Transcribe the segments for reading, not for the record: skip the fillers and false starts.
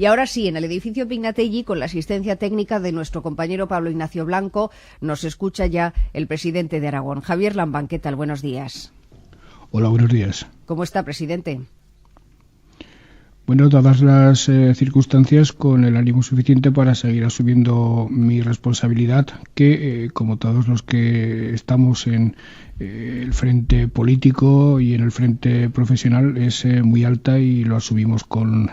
Y ahora sí, en el edificio Pignatelli, con la asistencia técnica de nuestro compañero Pablo Ignacio Blanco, nos escucha ya el presidente de Aragón. Javier Lambán, ¿qué tal? Buenos días. Hola, buenos días. ¿Cómo está, presidente? Bueno, dadas las circunstancias, con el ánimo suficiente para seguir asumiendo mi responsabilidad, que como todos los que estamos en el frente político y en el frente profesional, es muy alta y lo asumimos con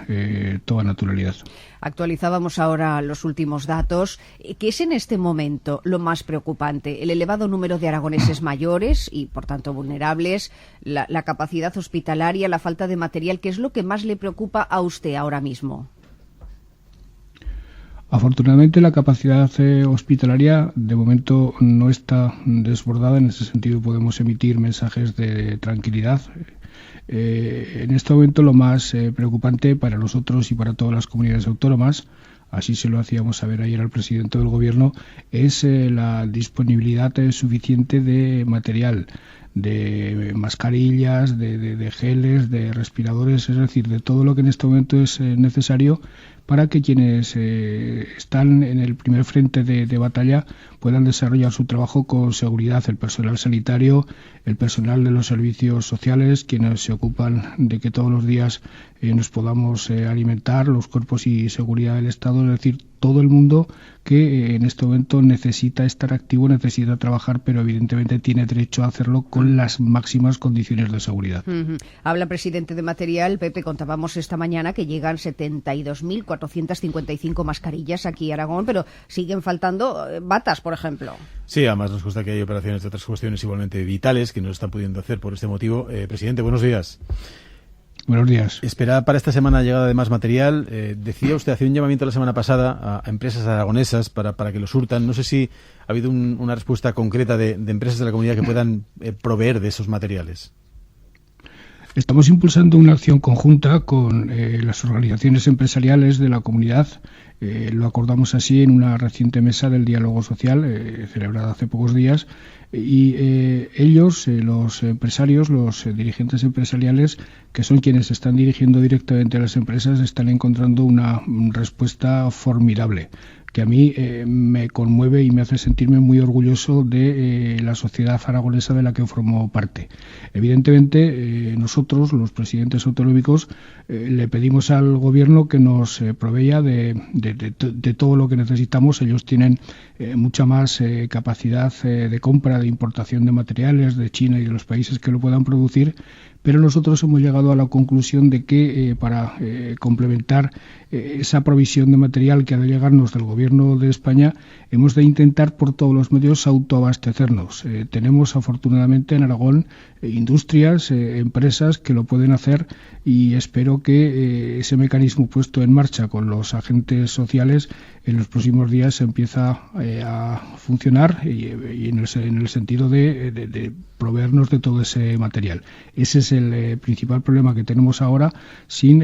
toda naturalidad. Actualizábamos ahora los últimos datos. ¿Qué es en este momento lo más preocupante? ¿El elevado número de aragoneses mayores y, por tanto, vulnerables? ¿La capacidad hospitalaria? ¿La falta de material? ¿Qué es lo que más le preocupa a usted ahora mismo? Afortunadamente, la capacidad hospitalaria de momento no está desbordada. En ese sentido, podemos emitir mensajes de tranquilidad. En este momento, lo más preocupante para nosotros y para todas las comunidades autónomas, así se lo hacíamos saber ayer al presidente del Gobierno, es la disponibilidad suficiente de material, de mascarillas, de geles, de respiradores, es decir, de todo lo que en este momento es necesario para que quienes están en el primer frente de batalla puedan desarrollar su trabajo con seguridad. El personal sanitario, el personal de los servicios sociales, quienes se ocupan de que todos los días nos podamos alimentar, los cuerpos y seguridad del Estado, es decir, todo el mundo que en este momento necesita estar activo, necesita trabajar, pero evidentemente tiene derecho a hacerlo con las máximas condiciones de seguridad. Habla, presidente, de material. Pepe, contábamos esta mañana que llegan 72.455 mascarillas aquí a Aragón, pero siguen faltando batas, por ejemplo. Sí, además nos consta que hay operaciones de otras cuestiones igualmente vitales que no se están pudiendo hacer por este motivo. Presidente, buenos días. Buenos días. Espera para esta semana llegada de más material. Decía usted, hacía un llamamiento la semana pasada a empresas aragonesas para que lo surtan. No sé si ha habido una respuesta concreta de empresas de la comunidad que puedan proveer de esos materiales. Estamos impulsando una acción conjunta con las organizaciones empresariales de la comunidad. Lo acordamos así en una reciente mesa del diálogo social celebrada hace pocos días. Y ellos, los empresarios, los dirigentes empresariales, que son quienes están dirigiendo directamente a las empresas, están encontrando una respuesta formidable, que a mí me conmueve y me hace sentirme muy orgulloso de la sociedad aragonesa de la que formo parte. Evidentemente, nosotros, los presidentes autonómicos, le pedimos al Gobierno que nos provea de todo lo que necesitamos. Ellos tienen mucha más capacidad de compra, de importación de materiales de China y de los países que lo puedan producir, pero nosotros hemos llegado a la conclusión de que para complementar esa provisión de material que ha de llegarnos del Gobierno de España, hemos de intentar por todos los medios autoabastecernos. Tenemos afortunadamente en Aragón industrias, empresas que lo pueden hacer, y espero que ese mecanismo puesto en marcha con los agentes sociales en los próximos días empieza a funcionar y en el sentido de proveernos de todo ese material. Ese es el principal problema que tenemos ahora, sin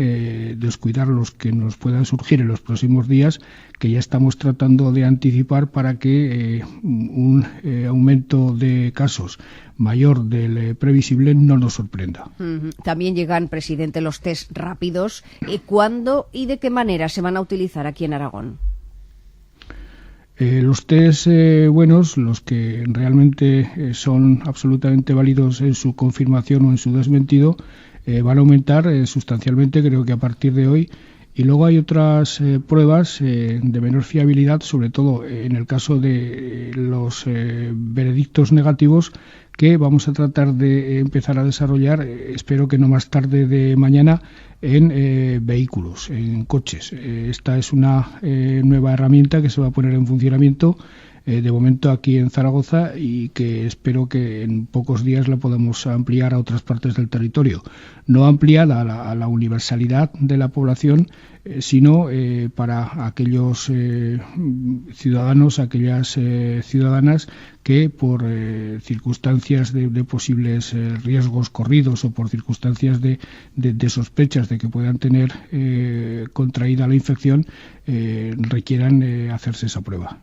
descuidar los que nos puedan surgir en los próximos días, que ya estamos tratando de anticipar para que un aumento de casos mayor del previsible no nos sorprenda. También llegan, presidente, los test rápidos. ¿Cuándo y de qué manera se van a utilizar aquí en Aragón? Los test buenos, los que realmente son absolutamente válidos en su confirmación o en su desmentido, van a aumentar sustancialmente, creo que a partir de hoy. Y luego hay otras pruebas de menor fiabilidad, sobre todo en el caso de los veredictos negativos, que vamos a tratar de empezar a desarrollar, espero que no más tarde de mañana, en vehículos, en coches. Esta es una nueva herramienta que se va a poner en funcionamiento de momento aquí en Zaragoza, y que espero que en pocos días la podamos ampliar a otras partes del territorio. No ampliada a la universalidad de la población, sino para aquellos ciudadanos, aquellas ciudadanas que por circunstancias de posibles riesgos corridos o por circunstancias de sospechas de que puedan tener contraída la infección, requieran hacerse esa prueba.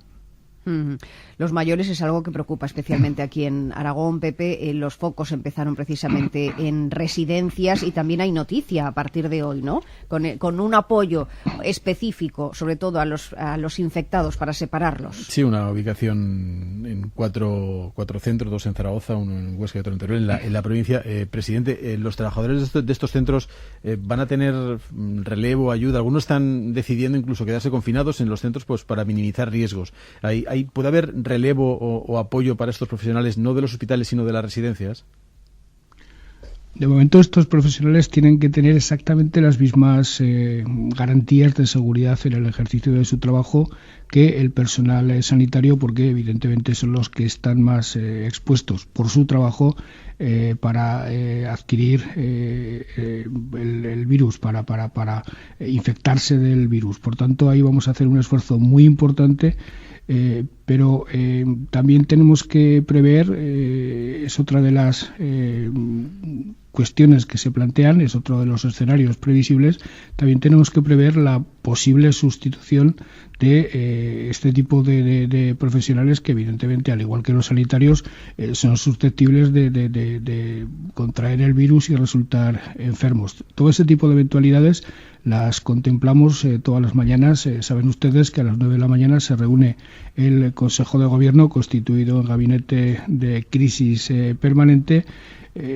Los mayores es algo que preocupa especialmente aquí en Aragón, Pepe. Los focos empezaron precisamente en residencias y también hay noticia a partir de hoy, ¿no? Con un apoyo específico, sobre todo a los infectados, para separarlos. Sí, una ubicación en cuatro centros, 2 en Zaragoza, 1 en Huesca y otro en Teruel, en la provincia. Presidente, los trabajadores de estos centros van a tener relevo, ayuda. Algunos están decidiendo incluso quedarse confinados en los centros pues para minimizar riesgos. ¿Puede haber relevo o apoyo para estos profesionales, no de los hospitales, sino de las residencias? De momento estos profesionales tienen que tener exactamente las mismas garantías de seguridad en el ejercicio de su trabajo que el personal sanitario, porque evidentemente son los que están más expuestos por su trabajo para adquirir el virus, para infectarse del virus. Por tanto, ahí vamos a hacer un esfuerzo muy importante. Pero también tenemos que prever, es otra de las cuestiones que se plantean, es otro de los escenarios previsibles, también tenemos que prever la posible sustitución de este tipo de profesionales que evidentemente, al igual que los sanitarios, son susceptibles de contraer el virus y resultar enfermos. Todo ese tipo de eventualidades las contemplamos todas las mañanas. Saben ustedes que a las 9 de la mañana se reúne el Consejo de Gobierno constituido en gabinete de crisis permanente,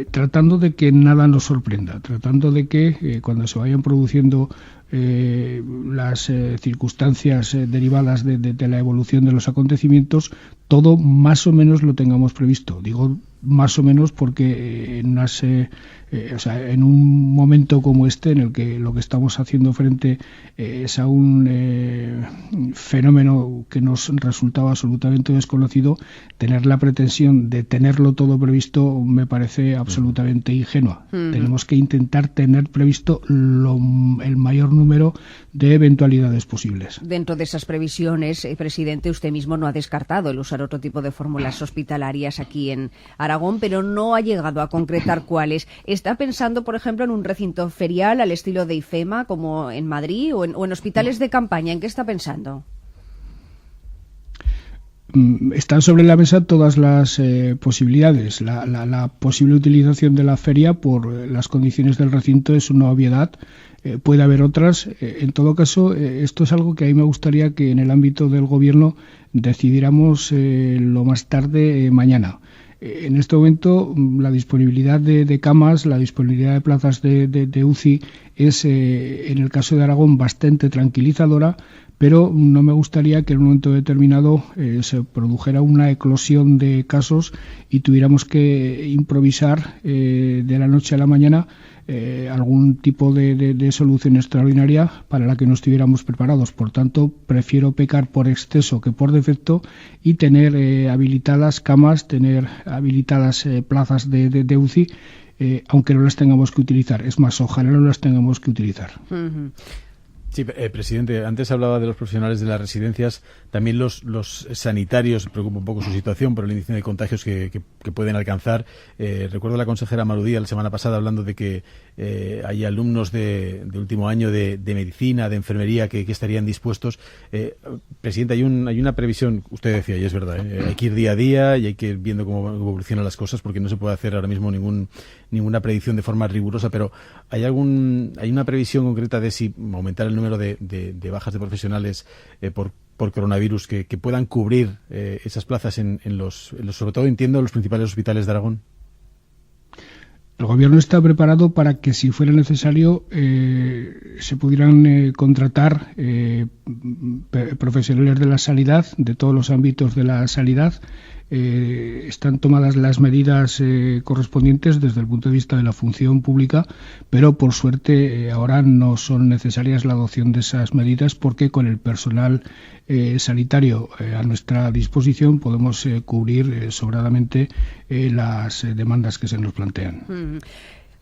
tratando de que nada nos sorprenda, tratando de que cuando se vayan produciendo las circunstancias derivadas de la evolución de los acontecimientos, todo más o menos lo tengamos previsto. Digo más o menos porque en un momento como este, en el que lo que estamos haciendo frente es a un fenómeno que nos resultaba absolutamente desconocido, tener la pretensión de tenerlo todo previsto me parece absolutamente ingenua. Tenemos que intentar tener previsto el mayor número de eventualidades posibles. Dentro de esas previsiones, presidente, usted mismo no ha descartado el usar otro tipo de fórmulas hospitalarias aquí en Aragón, pero no ha llegado a concretar cuáles. ¿Está pensando, por ejemplo, en un recinto ferial al estilo de IFEMA, como en Madrid, o en hospitales de campaña? ¿En qué está pensando? Están sobre la mesa todas las posibilidades. La posible utilización de la feria por las condiciones del recinto es una obviedad. Puede haber otras. En todo caso, esto es algo que a mí me gustaría que en el ámbito del Gobierno decidiéramos lo más tarde mañana. En este momento la disponibilidad de camas, la disponibilidad de plazas de UCI es en el caso de Aragón bastante tranquilizadora, pero no me gustaría que en un momento determinado se produjera una eclosión de casos y tuviéramos que improvisar de la noche a la mañana algún tipo de solución extraordinaria para la que no estuviéramos preparados. Por tanto, prefiero pecar por exceso que por defecto y tener habilitadas camas, tener habilitadas plazas de UCI, aunque no las tengamos que utilizar. Es más, ojalá no las tengamos que utilizar. Uh-huh. Sí, presidente, antes hablaba de los profesionales de las residencias, también los sanitarios, preocupa un poco su situación por el índice de contagios que pueden alcanzar. Recuerdo a la consejera Marudía la semana pasada hablando de que hay alumnos de último año de medicina, de enfermería que estarían dispuestos. Presidente, hay una previsión, usted decía, y es verdad, hay que ir día a día y hay que ir viendo cómo evolucionan las cosas porque no se puede hacer ahora mismo ninguna predicción de forma rigurosa, pero ¿hay una previsión concreta de si aumentar el número de bajas de profesionales por coronavirus que puedan cubrir esas plazas en los, sobre todo entiendo, los principales hospitales de Aragón? El Gobierno está preparado para que, si fuera necesario, se pudieran contratar profesionales de la sanidad, de todos los ámbitos de la sanidad. Están tomadas las medidas correspondientes desde el punto de vista de la función pública, pero por suerte ahora no son necesarias la adopción de esas medidas porque con el personal sanitario a nuestra disposición podemos cubrir sobradamente las demandas que se nos plantean.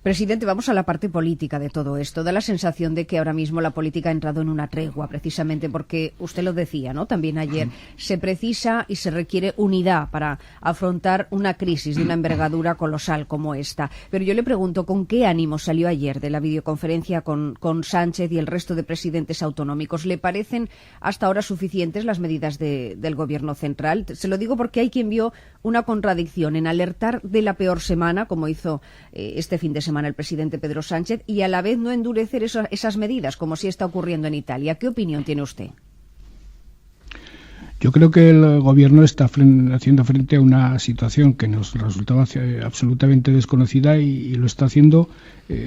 Presidente, vamos a la parte política de todo esto. Da la sensación de que ahora mismo la política ha entrado en una tregua, precisamente porque, usted lo decía, ¿no? También ayer, se precisa y se requiere unidad para afrontar una crisis de una envergadura colosal como esta. Pero yo le pregunto, ¿con qué ánimo salió ayer de la videoconferencia con Sánchez y el resto de presidentes autonómicos? ¿Le parecen hasta ahora suficientes las medidas del Gobierno central? Se lo digo porque hay quien vio una contradicción en alertar de la peor semana, como hizo este fin de semana el presidente Pedro Sánchez, y a la vez no endurecer esas medidas, como sí está ocurriendo en Italia. ¿Qué opinión tiene usted? Yo creo que el Gobierno está haciendo frente a una situación que nos resultaba absolutamente desconocida y lo está haciendo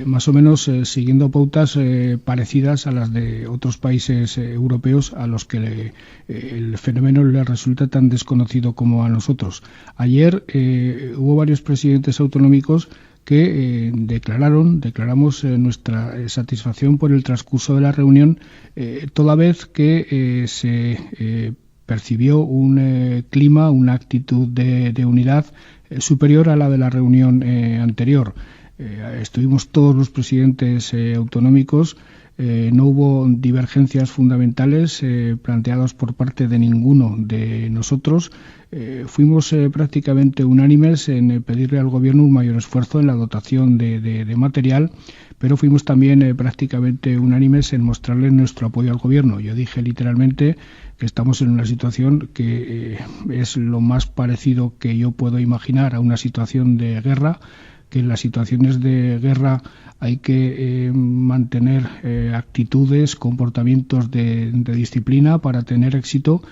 más o menos siguiendo pautas parecidas a las de otros países europeos a los que el fenómeno les resulta tan desconocido como a nosotros. Ayer hubo varios presidentes autonómicos que declaramos nuestra satisfacción por el transcurso de la reunión, toda vez que se percibió un clima, una actitud de unidad superior a la de la reunión anterior. Estuvimos todos los presidentes autonómicos. No hubo divergencias fundamentales planteadas por parte de ninguno de nosotros. Fuimos prácticamente unánimes en pedirle al Gobierno un mayor esfuerzo en la dotación de material, pero fuimos también prácticamente unánimes en mostrarle nuestro apoyo al Gobierno. Yo dije literalmente que estamos en una situación que es lo más parecido que yo puedo imaginar a una situación de guerra, que en las situaciones de guerra hay que mantener actitudes, comportamientos de disciplina para tener éxito,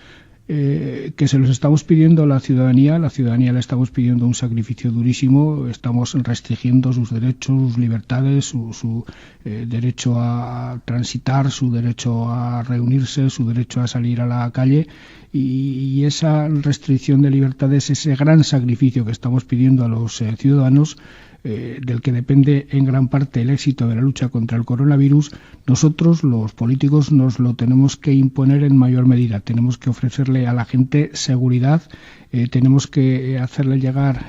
que se los estamos pidiendo a la ciudadanía le estamos pidiendo un sacrificio durísimo, estamos restringiendo sus derechos, sus libertades, su derecho a transitar, su derecho a reunirse, su derecho a salir a la calle, y esa restricción de libertades, ese gran sacrificio que estamos pidiendo a los ciudadanos, del que depende en gran parte el éxito de la lucha contra el coronavirus, nosotros, los políticos, nos lo tenemos que imponer en mayor medida. Tenemos que ofrecerle a la gente seguridad, tenemos que hacerle llegar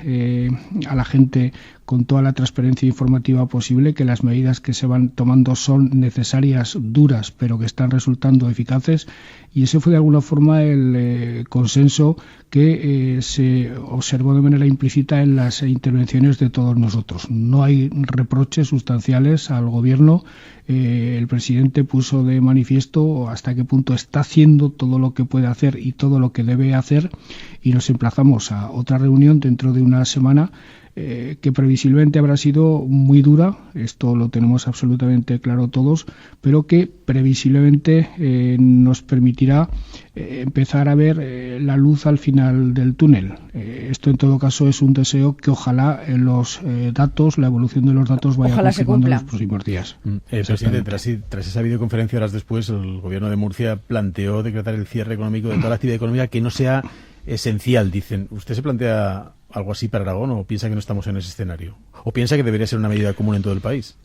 a la gente con toda la transparencia informativa posible que las medidas que se van tomando son necesarias, duras, pero que están resultando eficaces, y ese fue de alguna forma el consenso que se observó de manera implícita en las intervenciones de todos nosotros. No hay reproches sustanciales al Gobierno. El presidente puso de manifiesto hasta qué punto está haciendo todo lo que puede hacer y todo lo que debe hacer, y nos emplazamos a otra reunión dentro de una semana que previsiblemente habrá sido muy dura, esto lo tenemos absolutamente claro todos, pero que previsiblemente nos permitirá empezar a ver la luz al final del túnel. Esto en todo caso es un deseo que ojalá los datos, la evolución de los datos vaya confirmando en los próximos días. Presidente, tras esa videoconferencia horas después, el Gobierno de Murcia planteó decretar el cierre económico de toda la actividad económica que no sea esencial, dicen. ¿Usted se plantea algo así para Aragón o piensa que no estamos en ese escenario? ¿O piensa que debería ser una medida común en todo el país?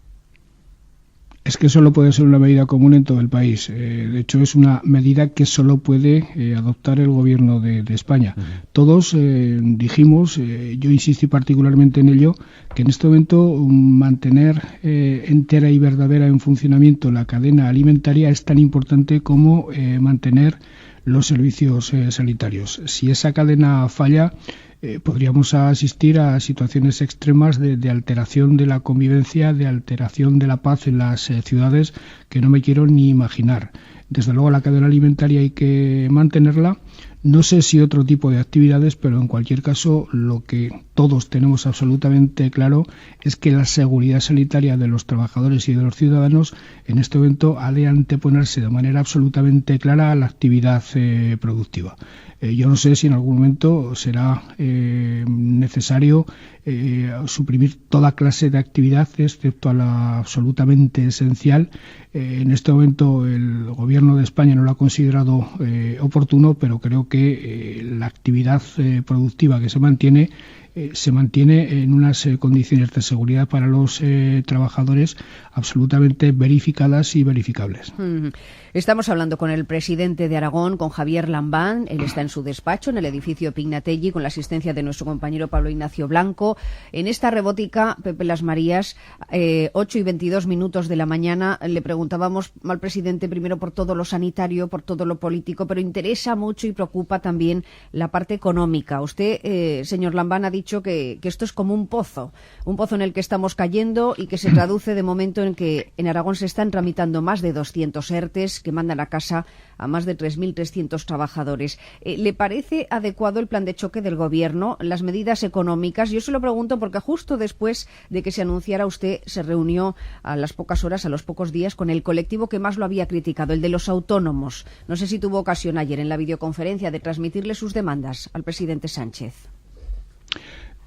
Es que solo puede ser una medida común en todo el país. De hecho, es una medida que solo puede adoptar el Gobierno de España. Todos dijimos, yo insistí particularmente en ello, que en este momento mantener entera y verdadera en funcionamiento la cadena alimentaria es tan importante como mantener los servicios sanitarios. Si esa cadena falla, podríamos asistir a situaciones extremas de alteración de la convivencia, de alteración de la paz en las ciudades que no me quiero ni imaginar. Desde luego la cadena alimentaria hay que mantenerla. No sé si otro tipo de actividades, pero en cualquier caso lo que todos tenemos absolutamente claro es que la seguridad sanitaria de los trabajadores y de los ciudadanos en este momento ha de anteponerse de manera absolutamente clara a la actividad productiva. Yo no sé si en algún momento será necesario suprimir toda clase de actividad excepto a la absolutamente esencial. En este momento el Gobierno de España no lo ha considerado oportuno, pero creo que la actividad productiva que se mantiene se mantiene en unas condiciones de seguridad para los trabajadores absolutamente verificadas y verificables. Estamos hablando con el presidente de Aragón, con Javier Lambán. Él está en su despacho, en el edificio Pignategui, con la asistencia de nuestro compañero Pablo Ignacio Blanco. En esta robótica, Pepe Las Marías, 8:22 de la mañana, le preguntábamos al presidente primero por todo lo sanitario, por todo lo político, pero interesa mucho y preocupa también la parte económica. Usted, señor Lambán, ha dicho que esto es como un pozo en el que estamos cayendo y que se traduce de momento en que en Aragón se están tramitando más de 200 ERTEs que mandan a casa a más de 3.300 trabajadores. ¿Le parece adecuado el plan de choque del Gobierno, las medidas económicas? Yo se lo pregunto porque justo después de que se anunciara, usted se reunió a las pocas horas, a los pocos días, con el colectivo que más lo había criticado, el de los autónomos. No sé si tuvo ocasión ayer en la videoconferencia de transmitirle sus demandas al presidente Sánchez.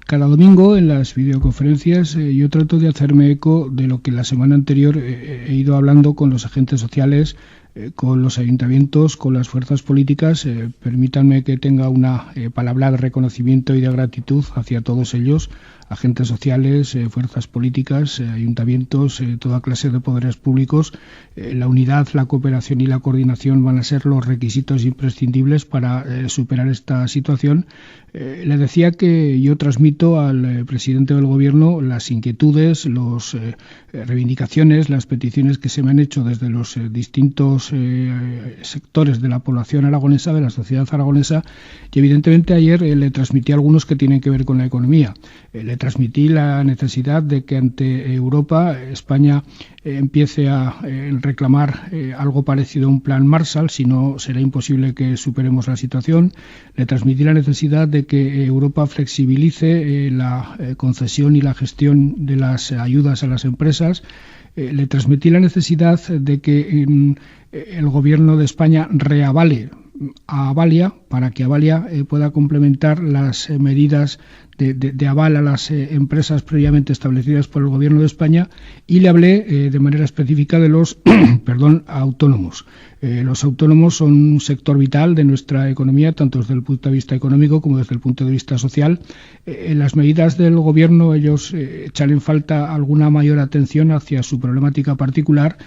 Cada domingo en las videoconferencias yo trato de hacerme eco de lo que la semana anterior he ido hablando con los agentes sociales, con los ayuntamientos, con las fuerzas políticas. Permítanme que tenga una palabra de reconocimiento y de gratitud hacia todos ellos, agentes sociales, fuerzas políticas, ayuntamientos, toda clase de poderes públicos. La unidad, la cooperación y la coordinación van a ser los requisitos imprescindibles para superar esta situación. Le decía que yo transmito al presidente del Gobierno las inquietudes, las reivindicaciones, las peticiones que se me han hecho desde los distintos sectores de la población aragonesa, de la sociedad aragonesa, y evidentemente ayer le transmití algunos que tienen que ver con la economía. Le transmití la necesidad de que ante Europa, España empiece a reclamar algo parecido a un plan Marshall, si no será imposible que superemos la situación. Le transmití la necesidad de que Europa flexibilice la concesión y la gestión de las ayudas a las empresas. Le transmití la necesidad de que el Gobierno de España reavale a Avalia para que Avalia pueda complementar las medidas de aval a las empresas previamente establecidas por el Gobierno de España, y le hablé de manera específica de los autónomos. Los autónomos son un sector vital de nuestra economía, tanto desde el punto de vista económico como desde el punto de vista social. En las medidas del Gobierno ellos echan en falta alguna mayor atención hacia su problemática particular,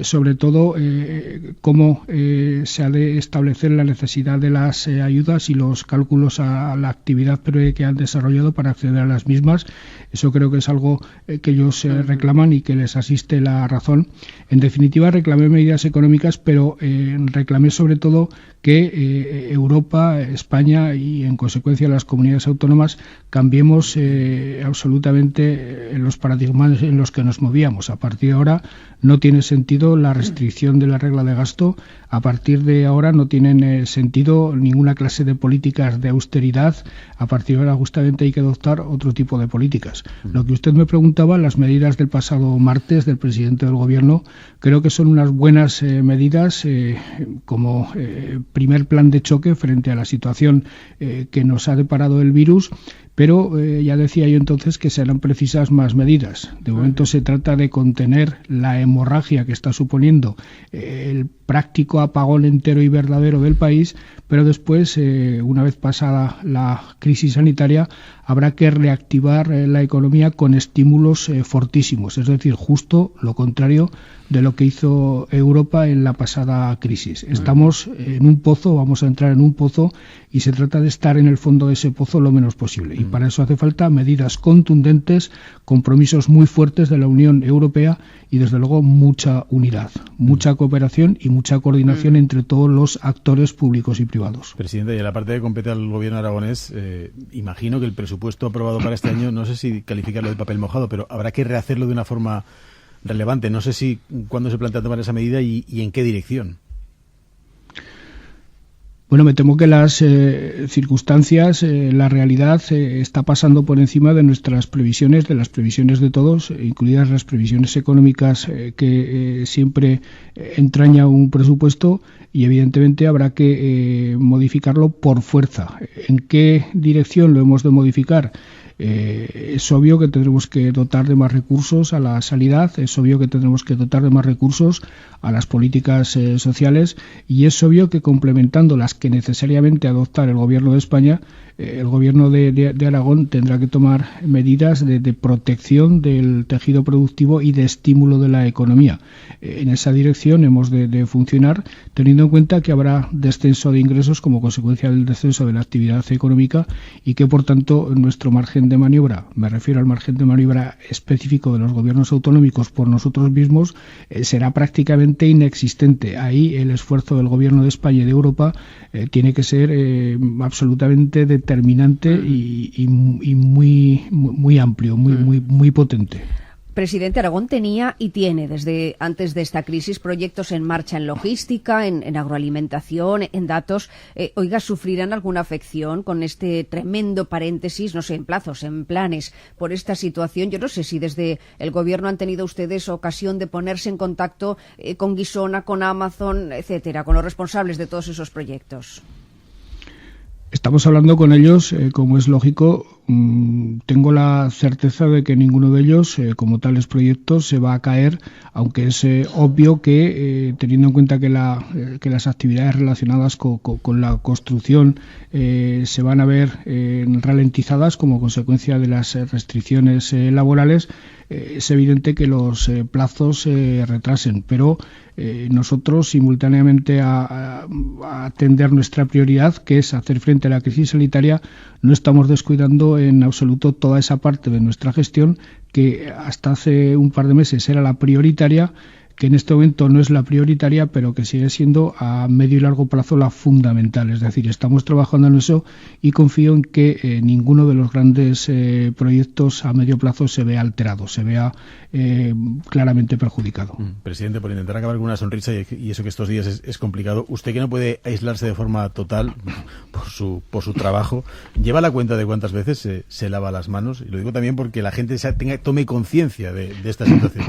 sobre todo cómo se ha de establecer la necesidad de las ayudas y los cálculos a la actividad que han desarrollado para acceder a las mismas. Eso creo que es algo que ellos reclaman y que les asiste la razón. En definitiva, reclamé medidas económicas, pero reclamé sobre todo que Europa, España y en consecuencia las comunidades autónomas cambiemos absolutamente en los paradigmas en los que nos movíamos. A partir de ahora no tiene sentido la restricción de la regla de gasto. A partir de ahora no tienen sentido ninguna clase de políticas de austeridad. A partir de ahora justamente hay que adoptar otro tipo de políticas. Lo que usted me preguntaba, las medidas del pasado martes del presidente del Gobierno, creo que son unas buenas medidas como primer plan de choque frente a la situación que nos ha deparado el virus. Pero ya decía yo entonces que serán precisas más medidas. De momento se trata de contener la hemorragia que está suponiendo el práctico apagón entero y verdadero del país, pero después, una vez pasada la crisis sanitaria, habrá que reactivar la economía con estímulos fortísimos, es decir, justo lo contrario de lo que hizo Europa en la pasada crisis. Estamos en un pozo, vamos a entrar en un pozo, y se trata de estar en el fondo de ese pozo lo menos posible. Y para eso hace falta medidas contundentes, compromisos muy fuertes de la Unión Europea y, desde luego, mucha unidad, mucha cooperación y mucha coordinación entre todos los actores públicos y privados. Presidente, y en la parte que compete al Gobierno aragonés, imagino que el presupuesto aprobado para este año, no sé si calificarlo de papel mojado, pero habrá que rehacerlo de una forma relevante. No sé si cuándo se plantea tomar esa medida y en qué dirección. Bueno, me temo que las circunstancias, la realidad está pasando por encima de nuestras previsiones, de las previsiones de todos, incluidas las previsiones económicas que siempre entraña un presupuesto, y evidentemente habrá que modificarlo por fuerza. ¿En qué dirección lo hemos de modificar? Es obvio que tendremos que dotar de más recursos a la sanidad, es obvio que tendremos que dotar de más recursos a las políticas sociales, y es obvio que complementando las que necesariamente adoptar el Gobierno de España, el Gobierno de Aragón tendrá que tomar medidas de protección del tejido productivo y de estímulo de la economía. En esa dirección hemos de funcionar, teniendo en cuenta que habrá descenso de ingresos como consecuencia del descenso de la actividad económica y que, por tanto, nuestro margen de maniobra, me refiero al margen de maniobra específico de los gobiernos autonómicos por nosotros mismos, será prácticamente inexistente. Ahí el esfuerzo del Gobierno de España y de Europa tiene que ser absolutamente determinante y muy amplio, muy potente. Presidente, Aragón tenía y tiene desde antes de esta crisis proyectos en marcha en logística, en agroalimentación, en datos. Oiga, ¿sufrirán alguna afección con este tremendo paréntesis, no sé, en plazos, en planes, por esta situación? Yo no sé si desde el Gobierno han tenido ustedes ocasión de ponerse en contacto con Guisona, con Amazon, etcétera, con los responsables de todos esos proyectos. Estamos hablando con ellos, como es lógico. Tengo la certeza de que ninguno de ellos, como tales proyectos, se va a caer, aunque es obvio que, teniendo en cuenta que las actividades relacionadas con la construcción se van a ver ralentizadas como consecuencia de las restricciones laborales, es evidente que los plazos se retrasen, pero nosotros, simultáneamente a atender nuestra prioridad, que es hacer frente a la crisis sanitaria, no estamos descuidando en absoluto toda esa parte de nuestra gestión que hasta hace un par de meses era la prioritaria, que en este momento no es la prioritaria, pero que sigue siendo a medio y largo plazo la fundamental. Es decir, estamos trabajando en eso y confío en que ninguno de los grandes proyectos a medio plazo se vea alterado, se vea claramente perjudicado. Presidente, por intentar acabar con una sonrisa, y eso que estos días es complicado, usted, que no puede aislarse de forma total por su trabajo, ¿lleva la cuenta de cuántas veces se lava las manos? Y lo digo también porque la gente tome conciencia de esta situación.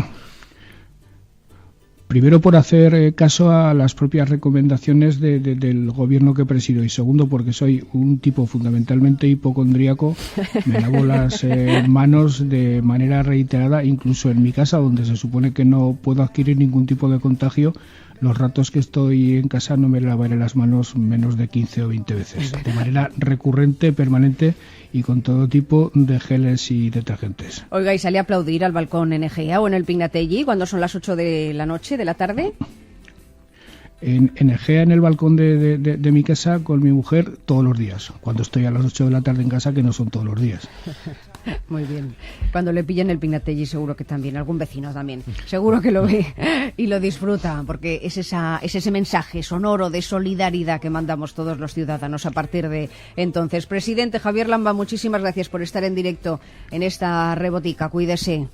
Primero, por hacer caso a las propias recomendaciones del Gobierno que presido, y segundo, porque soy un tipo fundamentalmente hipocondríaco. Me lavo las manos de manera reiterada, incluso en mi casa, donde se supone que no puedo adquirir ningún tipo de contagio. Los ratos que estoy en casa no me lavaré las manos menos de 15 o 20 veces, de manera recurrente, permanente y con todo tipo de geles y detergentes. Oiga, ¿y sale a aplaudir al balcón en Egea o en el Pignatelli cuando son las 8 de la noche, de la tarde? En Egea, en el balcón de mi casa, con mi mujer, todos los días. Cuando estoy a las 8 de la tarde en casa, que no son todos los días. Muy bien. Cuando le pillen el Pignatelli, seguro que también, algún vecino también, seguro que lo ve y lo disfruta, porque es ese mensaje sonoro de solidaridad que mandamos todos los ciudadanos a partir de entonces. Presidente Javier Lamba, muchísimas gracias por estar en directo en esta Rebotica. Cuídese.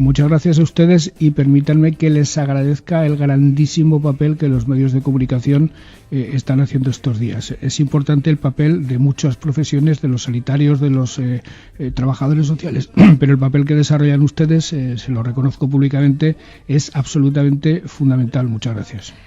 Muchas gracias a ustedes y permítanme que les agradezca el grandísimo papel que los medios de comunicación están haciendo estos días. Es importante el papel de muchas profesiones, de los sanitarios, de los trabajadores sociales, pero el papel que desarrollan ustedes, se lo reconozco públicamente, es absolutamente fundamental. Muchas gracias.